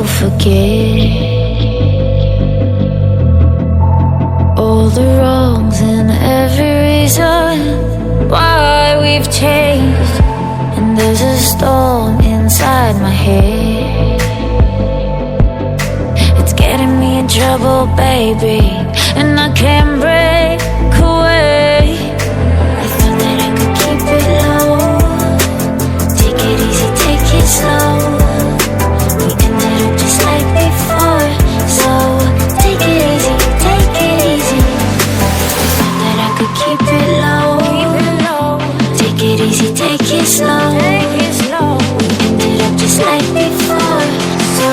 forget all the wrongs and every reason why we've changed. And there's a storm inside my head, it's getting me in trouble, baby, and I can't break away. I thought that I could keep it low, take it easy, take it slow. We ended up just like before, so take it easy, take it easy. I thought that I could keep it low, take it easy, take it slow. We ended up just like before, so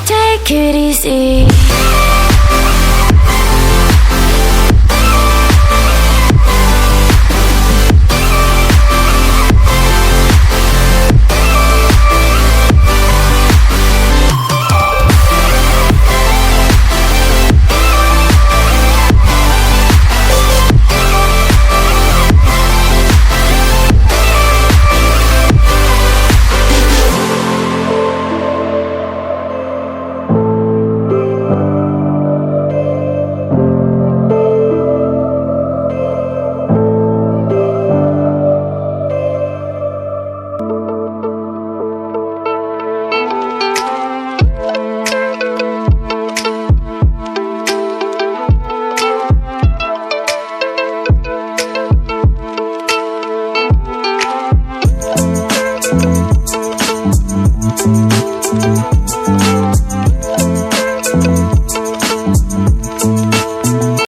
take it easy.